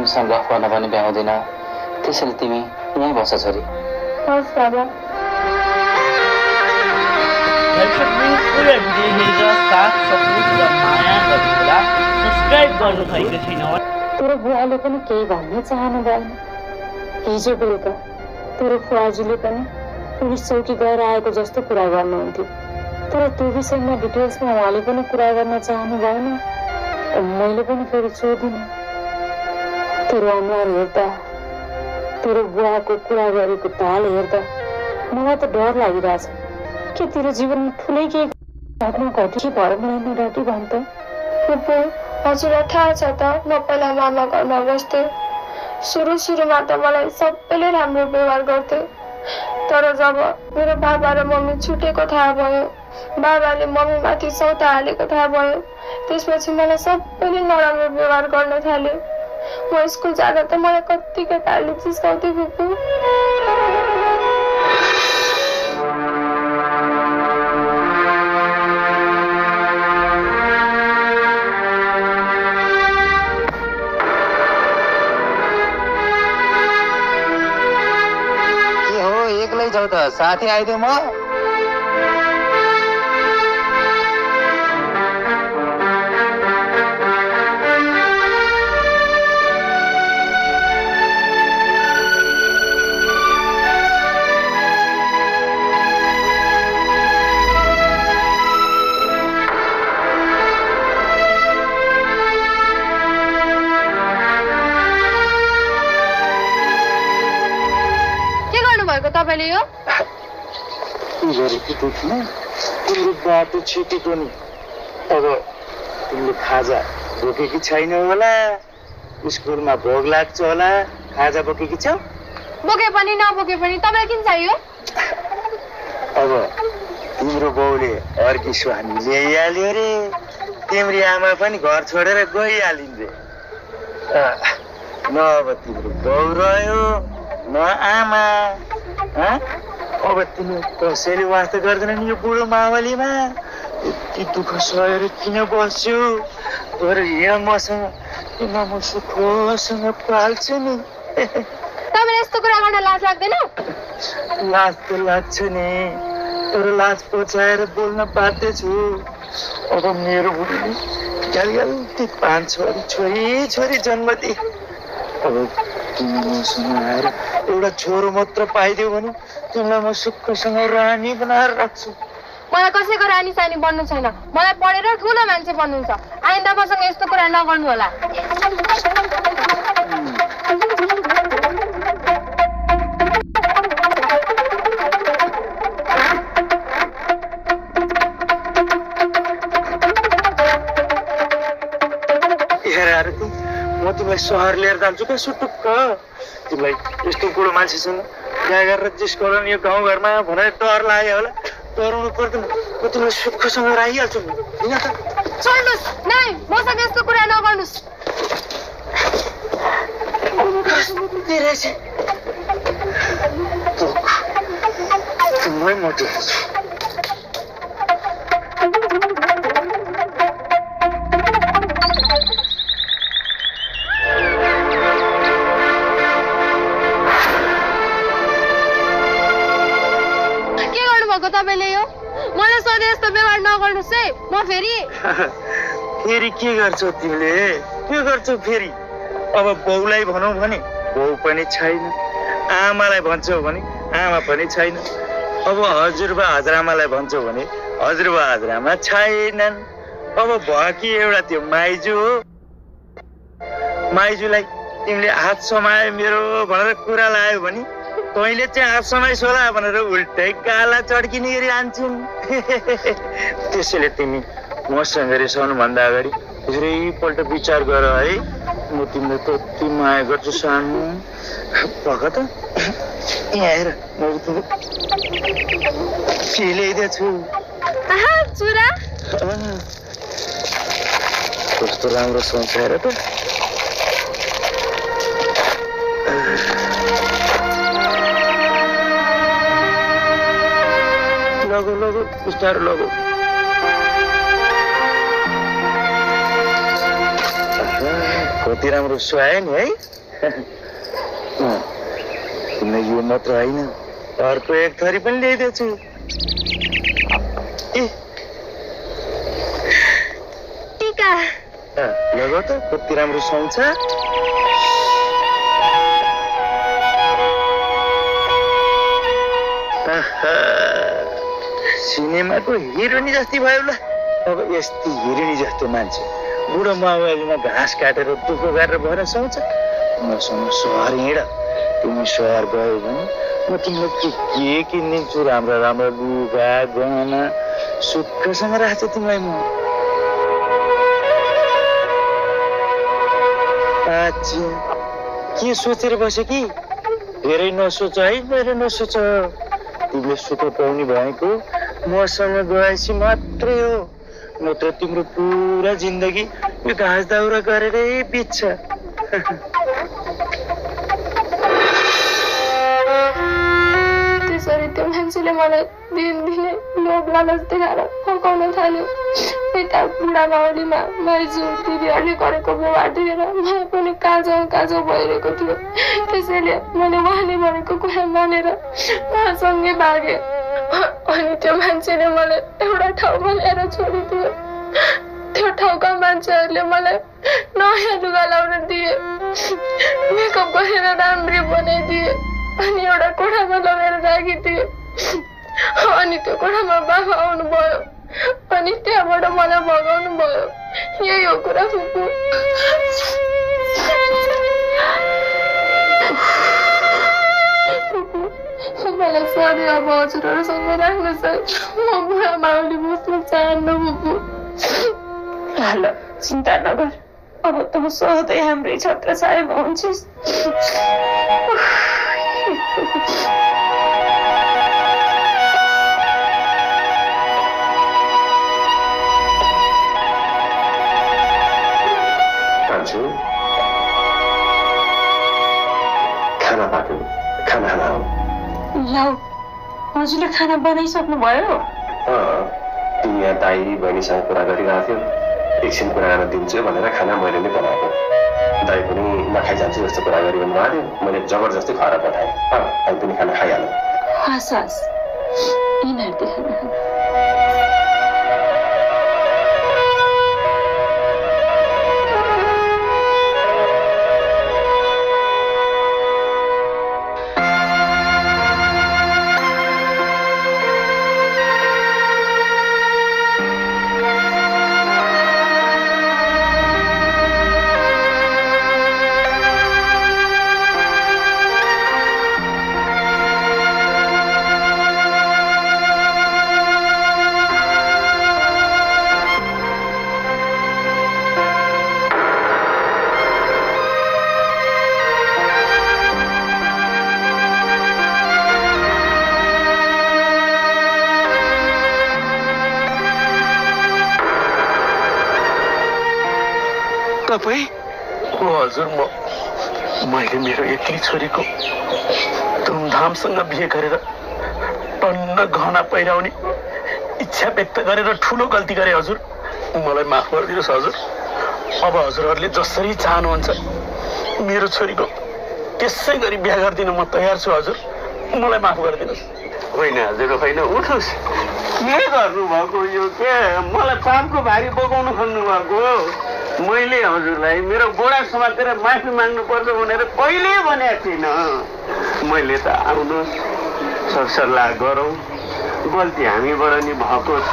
तिमीसँग गफ गर्न पनि भ्याउँदिन, त्यसैले तिमी यहीँ बस छोरी। हस् बाबा। तेरो बुवाले पनि केही भन्न चाहनु भएन। हिजो बेलुका तेरो फुवाजीले पनि पुलिस चौकी गएर आएको जस्तो कुरा गर्नुहुन्थ्यो, तर त्यो विषयमा डिटेल्समा उहाँले पनि कुरा गर्न चाहनु भएन। मैले पनि फेरि सोधिनँ। तेरो अनुहार हेर्दा, तेरो बुवाको कुरा गरेको ताल हेर्दा मलाई त डर लागिरहेछ। के तेरो जीवनमा ठुलै केही घटना घटी भएर मलाई नडटी भन्छ? फुपू, हजुरलाई थाहा छ त, म पहिला मामा घरमा बस्थेँ। सुरुमा त मलाई सबैले राम्रो व्यवहार गर्थे, तर जब मेरो बाबा र मम्मी छुटेको थाहा भयो, बाबाले मम्मी माथि सौता हालेको थाहा भयो, त्यसपछि मलाई सबैले नराम्रो व्यवहार गर्न थाले। म स्कुल जाँदा त मलाई कति केटाहरूले जिस्काउँथे फुपू। जाऊ त साथी आइदिउँ म। तपाईले यो तिम्रो बाटो छुटेको नि। अब तिमीले खाजा बोकेकी छैन होला, स्कुलमा भोग लाग्छ होला, खाजा बोकेकी छौ? बोके पनि नबोके पनि तपाईलाई किन चाहियो? अब तिम्रो बाउले अर्की स्वामी ल्याइहाल्यो रे, तिम्रो आमा पनि घर छोडेर गइहालिन् रे। न अब तिम्रो बाउ रह्यो न आमा। अब तिमी कसैले वास्ता गर्दैन नि यो बुढो मावलीमा। यति दुःख सहेर किन बस्यो? तर यहाँ मसँग तिमीलाई म सुखसँग पाल्छु नि। तपाईलाई यस्तो कुरा गर्न लाज लाग्दैन? लाज त लाग्छ नि, तर लाज पचाएर बोल्न बाध्य छु। अब मेरो बुढीले गाली 5 छोरी जन्म दिए। अब तिमी मसँग आएर एउटा छोरो मात्र पाइदियो भने तिमीलाई म सुखसँग रानी बनाएर राख्छु। मलाई कसैको रानी सानी बन्नु छैन, मलाई पढेर ठुलो मान्छे बन्नु छ। आइन्दा मसँग यस्तो कुरा नगर्नु होला। म तिमीलाई सहर लिएर जान्छु क्या सुटुक्क। तिमीलाई यस्तो बुढो मान्छेसँग बिहा गरेर जिस्काउन यो गाउँघरमा भनेर डर लाग्यो होला, डराउनु पर्दैन। म तिमीलाई सुखसँग राखिहाल्छु नि, होइन त? छोड्नुहोस्, नाइ मसँग यस्तो कुरा नगर्नुहोस्। तिमीलाई म देख्छु। तपाईले यो मलाई सधैँ यस्तो व्यवहार नगर्नुहोस् है। म फेरि के गर्छौ तिमीले? के गर्छौ फेरि? अब बाउलाई भनौ भने बाउ पनि छैन, आमालाई भन्छौ भने आमा पनि छैन। अब हजुरबा हजुरआमालाई भन्छौ भने हजुरबा हजुरआमा छैनन्। अब भकी एउटा त्यो माइजू हो। माइजूलाई तिमीले हात समायो मेरो भनेर कुरा लाग्यो भने तैँले चाहिँ हात समाइस् होला भनेर उल्टै गाला चड्किने गरी हान्छन्। त्यसैले तिमी मसँग रिसाउनु भन्दा अगाडि धेरैपल्ट विचार गर है। म तिमीलाई कति माया गर्छु सानो। भग त यहाँ हेर, म के ल्याइदिएछु। कस्तो राम्रो संसार त। लगो बिस्तारो लगो। कति राम्रो सुहायो नि है। तिमीलाई यो मात्र होइन, अर्को एक थरी पनि ल्याइदिएछु। टीका लगाऊ त, कति राम्रो सुहाउँछ। सिनेमाको हिरोनी जस्तै भयो ल। अब यस्तै हिरोनी जस्तो मान्छे बुढो माओवालीमा घाँस काटेर दुःख गरेर भएर सुहाउँछ। मसँग सहर हिँड, तिमी सहर गयो भने म तिमीलाई के किनिदिन्छु। राम्रो राम्रो लुगा गहना सुखसँग राख्छ तिमीलाई म। के सोचेर बस्यो कि? धेरै नसोच है, धेरै नसोच। तिमीले सुख पाउने भएको मसँग गएपछि मात्रै हो, नत्र तिम्रो पुरा जिन्दगी यो घाँस दाउरा गरेरै बित्छ। त्यसरी त्यो मान्छेले मलाई दिनदिनै लोभ लालच देखाएर फकाउन थाल्यो। यता बुढा माउलीमा माइजू दिदीहरूले गरेको व्यवहार देखेर मलाई पनि काजो भइरहेको थियो। त्यसैले मैले उहाँले भनेको कुरा मानेर उहाँसँगै भागेँ। अनि त्यो मान्छेले मलाई एउटा ठाउँमा ल्याएर छोडिदियो। त्यो ठाउँका मान्छेहरूले मलाई नयाँ लुगा लाउन दिए, मेकअप गरेर राम्री बनाइदिए, अनि एउटा कोठामा लगेर राखिदिए। अनि त्यो कोठामा बाबा आउनुभयो, अनि त्यहाँबाट मलाई भगाउनु भयो। यही हो कुरा फुपू। मलाई सधैँ अब हजुरहरूसँग राख्नु छ। म बुढा माउली बस्न चाहन्न फुपू। ल चिन्ता नगर, अब त सधैँ हाम्रै छत्र छायामा हुन्छस्। खाना पाक्यो, खाना खाऊ। लाउ, हजुरले खाना बनाइसक्नु भयो? तिमी यहाँ दाई बहिनीसँग कुरा गरिरहेको थियो, एकछिन कुरा गर्न दिन्छु भनेर खाना मैले नै बनाएको। दाई पनि नखाइजान्छु जस्तो कुरा गरिरहनु भएको थियो, मैले जबरजस्ती खुवाएर पठाएँ। दाई पनि खाना खाइहाल्नु। हस् हस्, यिनीहरूले खाना खानु। हजुर, मैले मेरो एक्लै छोरीको धुमधामसँग बिहे गरेर टन्न गहना पहिराउने इच्छा व्यक्त गरेर ठुलो गल्ती गरे हजुर। मलाई माफ गरिदिनुहोस् हजुर। अब हजुरहरूले जसरी चाहनुहुन्छ मेरो छोरीको त्यसै गरी बिहे गरिदिन म तयार छु हजुर। मलाई माफ गरिदिनुहोस्। होइन हजुर, होइन उठोस्। के गर्नुभएको यो? के मलाई पापको भारी बोकाउनु खोज्नु भएको? मैले हजुरलाई मेरो बुढा समातेर माफी माग्नु पर्छ भनेर कहिले भनेको थिइनँ। मैले त आउनुहोस् सरसल्लाह गरौँ, गल्ती हामीबाट नि भएको छ,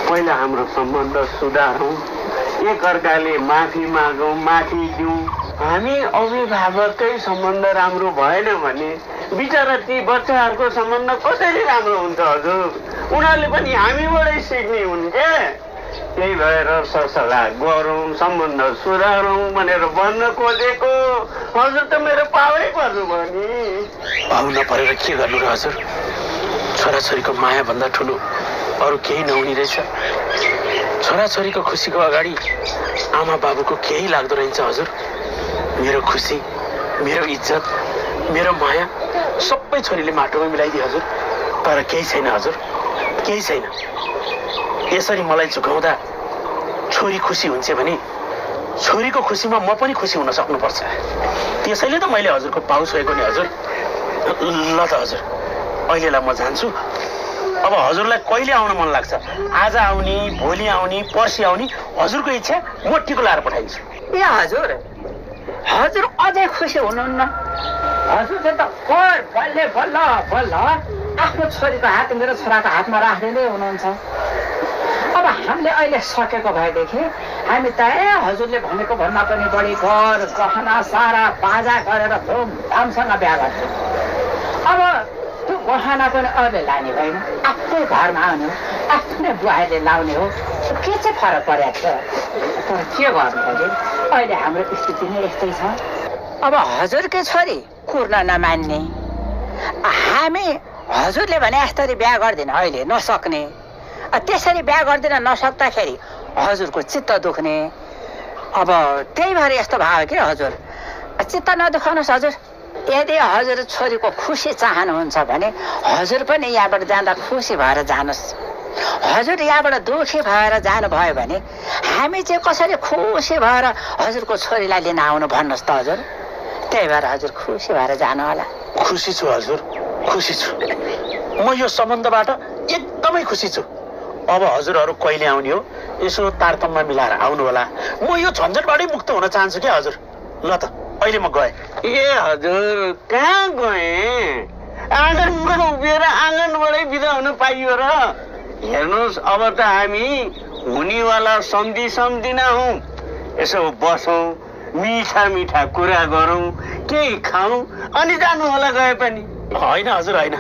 पहिला हाम्रो सम्बन्ध सुधारौँ, एकअर्काले माफी मागौँ, माफी दिउँ। हामी अभिभावककै सम्बन्ध राम्रो भएन भने बिचरा ती बच्चाहरूको सम्बन्ध कसरी राम्रो हुन्छ हजुर? उनीहरूले पनि हामीबाटै सिक्ने हुन् क्या। त्यही भएर सरसल्लाह गरौँ, सम्बन्ध सुधारौँ भनेर भन्न खोजेको। हजुर त मेरो पावै पर्नुभयो नि। पाउ नपरेर के गर्नु र हजुर? छोराछोरीको माया भन्दा ठुलो अरू केही नहुने रहेछ। छोराछोरीको खुसीको अगाडि आमा बाबुको केही लाग्दो रहेछ हजुर। मेरो खुसी, मेरो इज्जत, मेरो माया सबै छोरीले माटोमा मिलाइदिए हजुर। तर केही छैन हजुर, केही छैन। यसरी मलाई झुकाउँदा छोरी खुसी हुन्छ भने छोरीको खुसीमा म पनि खुसी हुन सक्नुपर्छ। त्यसैले त मैले हजुरको पाउ छोएको नि हजुर। ल त हजुर, अहिलेलाई म जान्छु। अब हजुरलाई कहिले आउन मन लाग्छ, आज आउने, भोलि आउने, पर्सि आउने, हजुरको इच्छा, म टिको लाएर पठाइदिन्छु। ए हजुर, हजुर अझै खुसी हुनुहुन्न? हजुर त बल्ल बल्ल बल्ल आफ्नो छोरीको हात मेरो छोराको हातमा राख्दै नै हुनुहुन्छ। अब हामीले अहिले सकेको भएदेखि हामी त हजुरले भनेको भन्दा पनि बढी घर गहना सारा बाजा गरेर धुमधामसँग बिहा गर्थ्यौँ। अब त्यो गहना पनि अहिले लाने होइन, आफ्नै घरमा आउने हो, आफ्नै बुहाईले लाउने हो। के चाहिँ फरक परेको छ? तर के गर्नु हजुर, अहिले हाम्रो स्थिति नै यस्तै छ। अब हजुरकै छोरी कुर्न नमान्ने, हामी हजुरले भने यस्तरी बिहा गर्दैन अहिले नसक्ने, त्यसरी बिहा गर्दिन नसक्दाखेरि हजुरको चित्त दुख्ने। अब त्यही भएर यस्तो भयो कि हजुर, चित्त नदुखाउनुहोस् हजुर। यदि हजुर छोरीको खुसी चाहनुहुन्छ भने हजुर पनि यहाँबाट जाँदा खुसी भएर जानुहोस्। हजुर यहाँबाट दुखी भएर जानुभयो भने हामी चाहिँ कसरी खुसी भएर हजुरको छोरीलाई लिन आउनु भन्नुहोस् त हजुर। त्यही भएर हजुर खुसी भएर जानु होला। खुसी छु हजुर, खुसी छु। म यो सम्बन्धबाट एकदमै खुसी छु। अब हजुरहरू कहिले आउने हो, यसो तारतम्य मिलाएर आउनु होला। म यो झन्झटबाटै मुक्त हुन चाहन्छु क्या हजुर। ल त अहिले म गएँ। ए हजुर, कहाँ गएँ? आँगनमा उभिएर आँगनबाटै बिदा हुन पाइयो र? हेर्नुहोस्, अब त हामी हुनेवाला सम्झिना हौँ। यसो बसौँ, मिठा मिठा कुरा गरौँ, केही खाउँ, अनि जानु होला गए पनि। होइन हजुर होइन,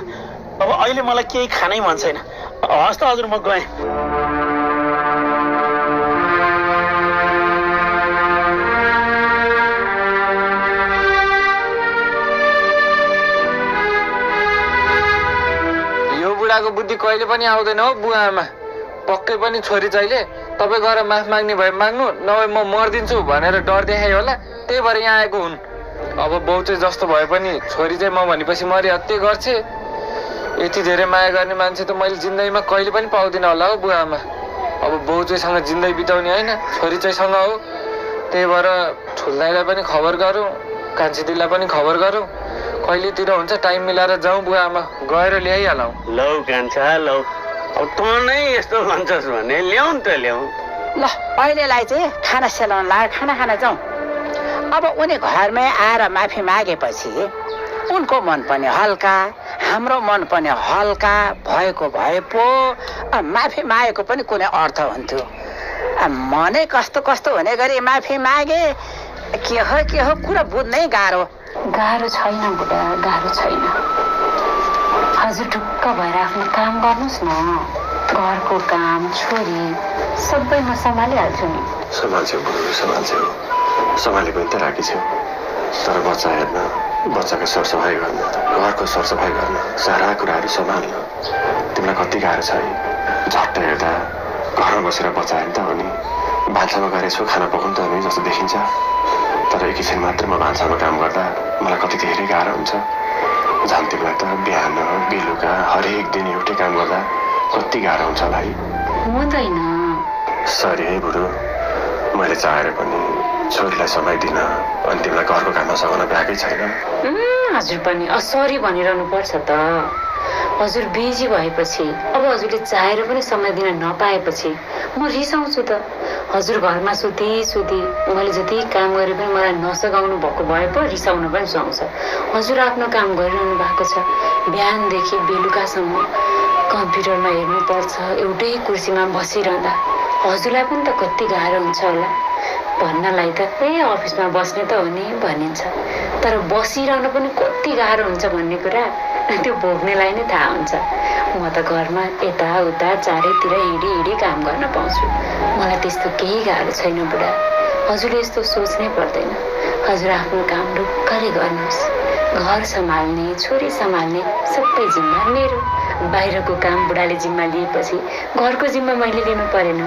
अब अहिले मलाई केही खानै मन छैन। हस् त हजुर, म गएँ। यो बुढाको बुद्धि कहिले पनि आउँदैन हो बुवा आमा। पक्कै पनि छोरी चाहिए तपाईँ गएर माफ माग्ने भए माग्नु, नभए म मर्दिन्छु भनेर डर देखाए होला, त्यही भएर यहाँ आएको हुन्। अब बाउ चाहिँ जस्तो भए पनि छोरी चाहिँ म भनेपछि मरिहत्ते गर्छ। यति धेरै माया गर्ने मान्छे त मैले जिन्दगीमा कहिले पनि पाउँदिनँ होला हो बुवा आमा। अब बाउ चाहिँसँग जिन्दगी बिताउने होइन, छोरी चाहिँसँग हो। त्यही भएर ठुल्दाईलाई पनि खबर गरौँ, कान्छी दिदीलाई पनि खबर गरौँ, कहिलेतिर हुन्छ टाइम मिलाएर जाउँ बुवा आमा, गएर ल्याइहालौँ। लौ कान्छा लौ, अब तँ नै यस्तो भन्छस् भने ल्याउ नि त ल्याउ। ल अहिलेलाई चाहिँ खाना सेलाउन लाग्यो, खाना खान जाउँ। अब उनी घरमै आएर माफी मागेपछि उनको मन पनि हल्का, हाम्रो मन पनि हल्का भएको भए पो माफी मागेको पनि कुनै अर्थ हुन्थ्यो। मनै कस्तो कस्तो हुने गरी माफी मागे, के हो कुरा बुझ्नै गाह्रो। गाह्रो छैन बुढा, गाह्रो छैन। हजुर ढुक्क भएर आफ्नो काम गर्नुहोस् न। घरको काम, छोरी सबै म सम्हालिहाल्छु नि। सम्हाल्छौ बुढो, सम्हाल्छौ। सम्हाले पनि त राखिछौ, तर बच्चा हेर्न, बच्चाको सरसफाइ गर्न, घरको सरसफाइ गर्न, सारा कुराहरू सम्हाल्न तिमीलाई कति गाह्रो छ है। झट्ट हेर्दा घरमा बसेर बच्चा हेर्दा हो नि, भान्सामा गएर यसो खाना पकाउनु त हो जस्तो देखिन्छ। तर एकैछिन मात्र म भान्सामा काम गर्दा मलाई कति धेरै गाह्रो हुन्छ। झन् तिमीलाई त बिहान बेलुका हरेक दिन एउटै काम गर्दा कति गाह्रो हुन्छ होला है। हुँदैन। सरी है बुढो, मैले चाहेर पनि छोरीलाई समय दिन अनि तिमीलाई घरको काममा सघाउन भ्याएकै छैन। हजुर पनि सरी भनिरहनु पर्छ त। हजुर बिजी भएपछि, अब हजुरले चाहेर पनि समय दिन नपाएपछि म रिसाउँछु त। हजुर घरमा सुती मैले जति काम गरे पनि मलाई नसघाउनु भएको भए पो रिसाउनु पनि सुहाउँछ। हजुर आफ्नो काम गरिरहनु भएको छ, बिहानदेखि बेलुकासम्म कम्प्युटरमा हेर्नुपर्छ, एउटै कुर्सीमा बसिरहँदा हजुरलाई पनि त कति गाह्रो हुन्छ होला। भन्नलाई त अफिसमा बस्ने त हो नि भनिन्छ, तर बसिरहनु पनि कति गाह्रो हुन्छ भन्ने कुरा त्यो भोग्नेलाई नै थाहा हुन्छ। म त घरमा यताउता चारैतिर हिँडी काम गर्न पाउँछु, मलाई त्यस्तो केही गाह्रो छैन बुढा। हजुरले यस्तो सोच्नै पर्दैन। हजुर आफ्नो काम ढुक्कले गर्नुहोस्। घर सम्हाल्ने, छोरी सम्हाल्ने सबै जिम्मा मेरो। बाहिरको काम बुढाले जिम्मा लिएपछि घरको जिम्मा मैले लिनु परेन।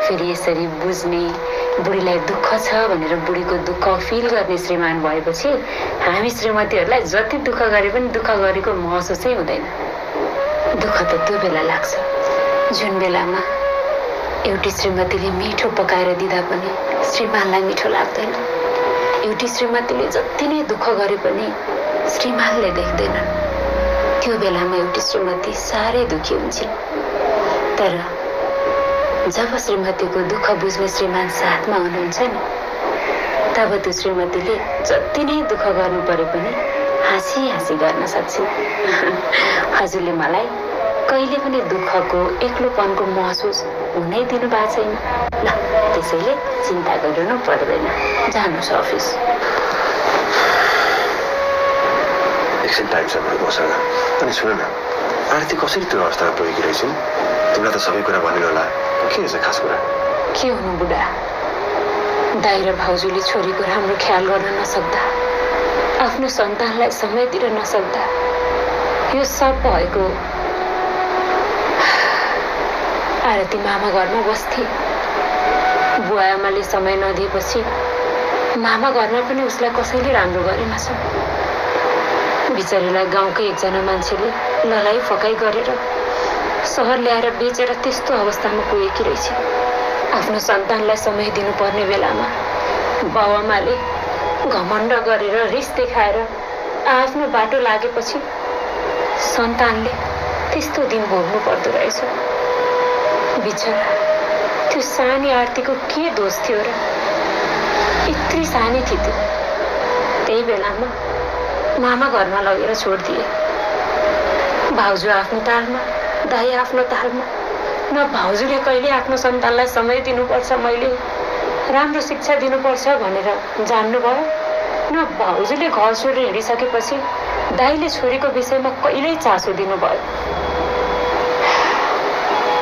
फेरि यसरी बुझ्ने, बुढीलाई दुःख छ भनेर बुढीको दुःख फिल गर्ने श्रीमान भएपछि हामी श्रीमतीहरूलाई जति दुःख गरे पनि दुःख गरेको महसुसै हुँदैन। दुःख त त्यो बेला लाग्छ जुन बेलामा एउटी श्रीमतीले मिठो पकाएर दिँदा पनि श्रीमानलाई मिठो लाग्दैन। एउटी श्रीमतीले जति नै दुःख गरे पनि श्रीमानले देख्दैनन्। त्यो बेलामा एउटी श्रीमती साह्रै दुखी हुन्छन्। तर जब श्रीमतीको दुःख बुझ्ने श्रीमान साथमा हुनुहुन्छ नि, तब त्यो श्रीमतीले जति नै दुःख गर्नु परे पनि हाँसी हाँसी गर्न सक्छिन्। हजुरले मलाई कहिले पनि दुःखको एक्लोपनको महसुस हुनै दिनु भएको छैन। ल त्यसैले चिन्ता गर्नु पर्दैन, जानुहोस् अफिस। एकछिन टाइम छ मेरो मसँग। अनि सुन न, आरती कसरी त्यो अवस्थामा पुगेकी रहेछन्? तिमीलाई त सबै कुरा भन्यो होला, के रहेछ खास कुरा? के हुनु बुढा, दाइ र भाउजूले छोरीको राम्रो ख्याल गर्न नसक्दा, आफ्नो सन्तानलाई समय दिन नसक्दा यो सब भएको। आरती मामा घरमा बस्थे। बुवा आमाले समय नदिएपछि मामा घरमा पनि उसलाई कसैले राम्रो गरेन छ। बिचारीलाई गाउँकै एकजना मान्छेले लडाई फकाइ गरेर सहर ल्याएर बेचेर त्यस्तो अवस्थामा पुगेकी रहेछ। आफ्नो सन्तानलाई समय दिनुपर्ने बेलामा बाउआमाले घमण्ड गरेर रिस देखाएर आफ्नो बाटो लागेपछि सन्तानले त्यस्तो दिन भोग्नु पर्दो रहेछ। बिचरा त्यो सानी आरतीको के दोष थियो र? यत्रै सानी थियो त्यो। त्यही बेलामा मामा घरमा लगेर छोडिदिए। भाउजू आफ्नो तालमा, दाइ आफ्नो तालमा। न भाउजूले कहिले आफ्नो सन्तानलाई समय दिनुपर्छ, मैले राम्रो शिक्षा दिनुपर्छ भनेर जान्नुभयो, न भाउजूले घर छोडेर हिँडिसकेपछि दाइले छोरीको विषयमा कहिल्यै चासो दिनुभयो।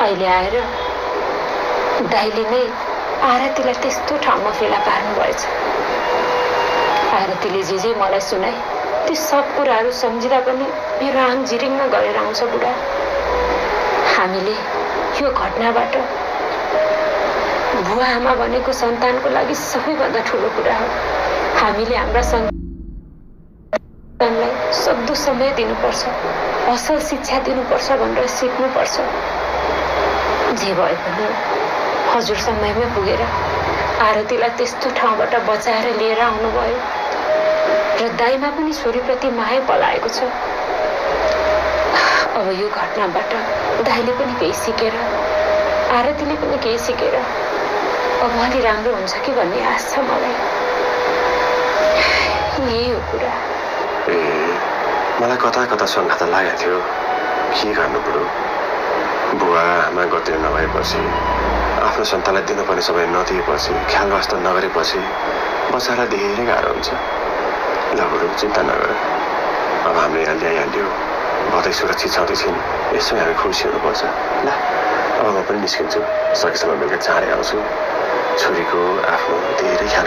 अहिले आएर दाइले नै आरतीलाई त्यस्तो ठाउँमा फेला पार्नु भएछ। आरतीले जे मलाई सुनाए त्यो सब कुराहरू सम्झिँदा पनि मेरो आङ झिरिङ्ग गरेर आउँछ बुढा। हामीले यो घटनाबाट बुवा आमा भनेको सन्तानको लागि सबैभन्दा ठुलो कुरा हो। हामीले हाम्रा सन्तानलाई सक्दो समय दिनुपर्छ, असल शिक्षा दिनुपर्छ भनेर सिक्नुपर्छ। जे भए पनि हजुर समयमै पुगेर आरतीलाई त्यस्तो ठाउँबाट बचाएर लिएर आउनुभयो र दाइमा पनि छोरीप्रति माया पलाएको छ। अब यो घटनाबाट दाइले पनि केही सिकेर, आरतीले पनि केही सिकेर अब अलि राम्रो हुन्छ कि भन्ने आश छ मलाई। यही हो कुरा। ए मलाई कता कता शङ्का त लागेको थियो, के गर्नु पर्यो? बुवा आमा गतिर नभएपछि, आफ्नो सन्तानलाई दिनुपर्ने समय नदिएपछि, ख्याल वास्ता नगरेपछि बच्चालाई धेरै गाह्रो हुन्छ। ल बरु चिन्ता नगर, अब हामीले यहाँ ल्याइहाल्यो, भदै सुरक्षित छँदैछन्, यसो हामी खुसी हुनुपर्छ। ल अब म पनि निस्किन्छु, सकेसम्म बेलुका चाँडै आउँछु। छोरीको आफ्नो धेरै ख्याल